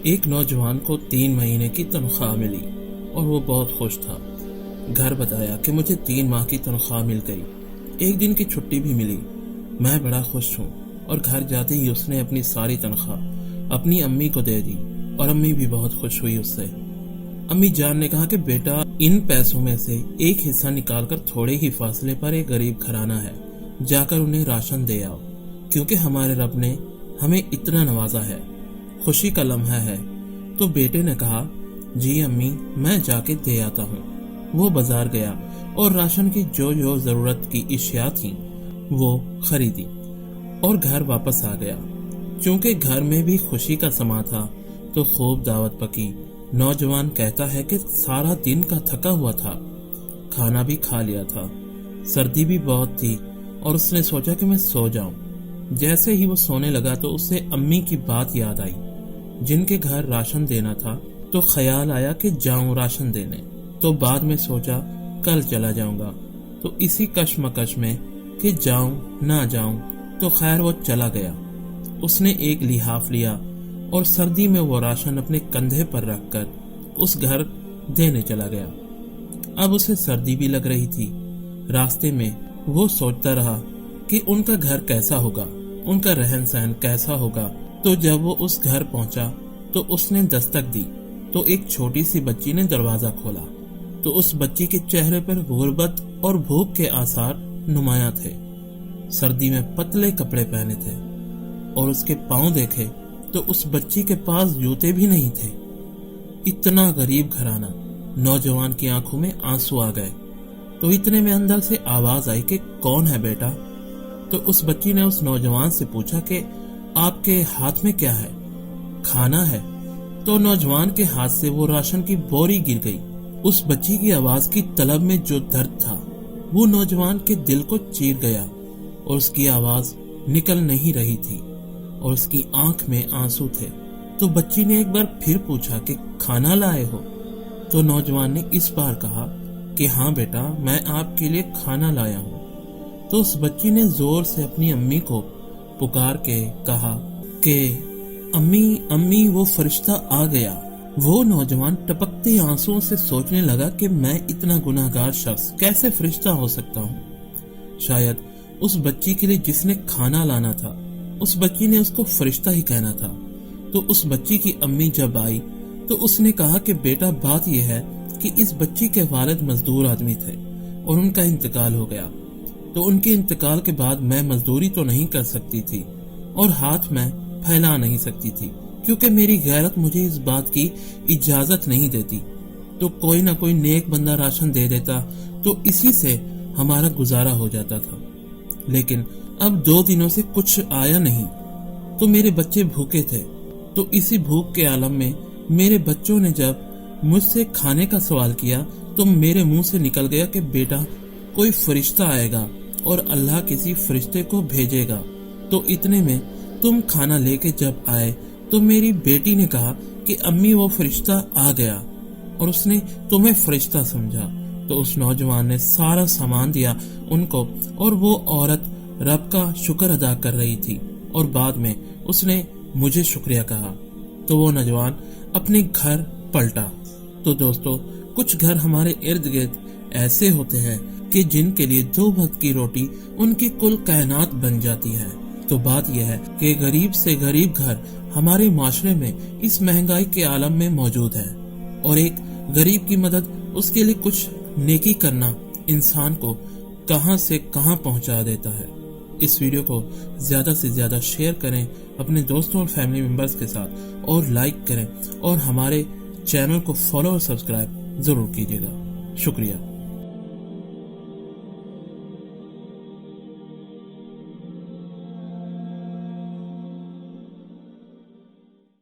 ایک نوجوان کو 3 مہینے کی تنخواہ ملی اور وہ بہت خوش تھا۔ گھر بتایا کہ مجھے 3 ماہ کی تنخواہ مل گئی، 1 دن کی چھٹی بھی ملی، میں بڑا خوش ہوں۔ اور گھر جاتے ہی اس نے اپنی ساری تنخواہ اپنی امی کو دے دی اور امی بھی بہت خوش ہوئی اس سے۔ امی جان نے کہا کہ بیٹا، ان پیسوں میں سے ایک حصہ نکال کر تھوڑے ہی فاصلے پر ایک غریب گھرانہ ہے، جا کر انہیں راشن دے آؤ، کیونکہ ہمارے رب نے ہمیں اتنا نوازا ہے، خوشی کا لمحہ ہے۔ تو بیٹے نے کہا، جی امی، میں جا کے دے آتا ہوں۔ وہ بازار گیا اور راشن کی جو ضرورت کی اشیاء تھیں وہ خریدی اور گھر واپس آ گیا۔ چونکہ گھر میں بھی خوشی کا سما تھا تو خوب دعوت پکی۔ نوجوان کہتا ہے کہ سارا دن کا تھکا ہوا تھا، کھانا بھی کھا لیا تھا، سردی بھی بہت تھی اور اس نے سوچا کہ میں سو جاؤں۔ جیسے ہی وہ سونے لگا تو اسے امی کی بات یاد آئی جن کے گھر راشن دینا تھا، تو خیال آیا کہ جاؤں راشن دینے، تو بعد میں سوچا کل چلا جاؤں گا۔ تو اسی کشمکش میں کہ جاؤں نہ جاؤں، تو خیر وہ چلا گیا۔ اس نے ایک لحاف لیا اور سردی میں وہ راشن اپنے کندھے پر رکھ کر اس گھر دینے چلا گیا۔ اب اسے سردی بھی لگ رہی تھی۔ راستے میں وہ سوچتا رہا کہ ان کا گھر کیسا ہوگا، ان کا رہن سہن کیسا ہوگا۔ تو جب وہ اس گھر پہنچا تو اس نے دستک دی تو ایک چھوٹی سی بچی نے دروازہ کھولا، تو اس بچی کے چہرے پر غربت اور بھوک کے آثار نمایاں تھے۔ سردی میں پتلے کپڑے پہنے تھے اور اس کے پاؤں دیکھے تو اس بچی کے پاس جوتے بھی نہیں تھے۔ اتنا غریب گھرانہ، نوجوان کی آنکھوں میں آنسو آ گئے۔ تو اتنے میں اندر سے آواز آئی کہ کون ہے بیٹا؟ تو اس بچی نے اس نوجوان سے پوچھا کہ آپ کے ہاتھ میں کیا ہے؟ کھانا ہے۔ تو نوجوان کے ہاتھ سے وہ راشن کی بوری گر گئی۔ اس بچی کی آواز کی طلب میں جو درد تھا وہ نوجوان کے دل کو چیر گیا، اور اس کی آواز نکل نہیں رہی تھی اور اس کی آنکھ میں آنسو تھے۔ تو بچی نے ایک بار پھر پوچھا کہ کھانا لائے ہو؟ تو نوجوان نے اس بار کہا کہ ہاں بیٹا، میں آپ کے لیے کھانا لایا ہوں۔ تو اس بچی نے زور سے اپنی امی کو پکار کے کہا کہ امی امی، وہ فرشتہ آ گیا۔ وہ نوجوان ٹپکتے آنسوؤں سے سوچنے لگا کہ میں اتنا گناہگار شخص کیسے فرشتہ ہو سکتا ہوں۔ شاید اس بچی کے لیے جس نے کھانا لانا تھا، اس بچی نے اس کو فرشتہ ہی کہنا تھا۔ تو اس بچی کی امی جب آئی تو اس نے کہا کہ بیٹا، بات یہ ہے کہ اس بچی کے والد مزدور آدمی تھے اور ان کا انتقال ہو گیا۔ تو ان کے انتقال کے بعد میں مزدوری تو نہیں کر سکتی تھی اور ہاتھ میں پھیلا نہیں سکتی تھی، کیونکہ میری غیرت مجھے اس بات کی اجازت نہیں دیتی۔ تو کوئی نہ کوئی نیک بندہ راشن دے دیتا تو اسی سے ہمارا گزارا ہو جاتا تھا، لیکن اب 2 دنوں سے کچھ آیا نہیں، تو میرے بچے بھوکے تھے۔ تو اسی بھوک کے عالم میں میرے بچوں نے جب مجھ سے کھانے کا سوال کیا تو میرے منہ سے نکل گیا کہ بیٹا، کوئی فرشتہ آئے گا اور اللہ کسی فرشتے کو بھیجے گا۔ تو اتنے میں تم کھانا لے کے جب آئے تو میری بیٹی نے کہا کہ امی، وہ فرشتہ آ گیا اور اس نے تمہیں فرشتہ سمجھا۔ تو اس نوجوان نے سارا سامان دیا ان کو، اور وہ عورت رب کا شکر ادا کر رہی تھی اور بعد میں اس نے مجھے شکریہ کہا۔ تو وہ نوجوان اپنے گھر پلٹا۔ تو دوستو، کچھ گھر ہمارے ارد گرد ایسے ہوتے ہیں کہ جن کے لیے 2 وقت کی روٹی ان کی کل کائنات بن جاتی ہے۔ تو بات یہ ہے کہ غریب سے غریب گھر ہمارے معاشرے میں اس مہنگائی کے عالم میں موجود ہے، اور ایک غریب کی مدد، اس کے لیے کچھ نیکی کرنا انسان کو کہاں سے کہاں پہنچا دیتا ہے۔ اس ویڈیو کو زیادہ سے زیادہ شیئر کریں اپنے دوستوں اور فیملی ممبرز کے ساتھ، اور لائک کریں، اور ہمارے چینل کو فالو اور سبسکرائب ضرور کیجیے گا۔ شکریہ۔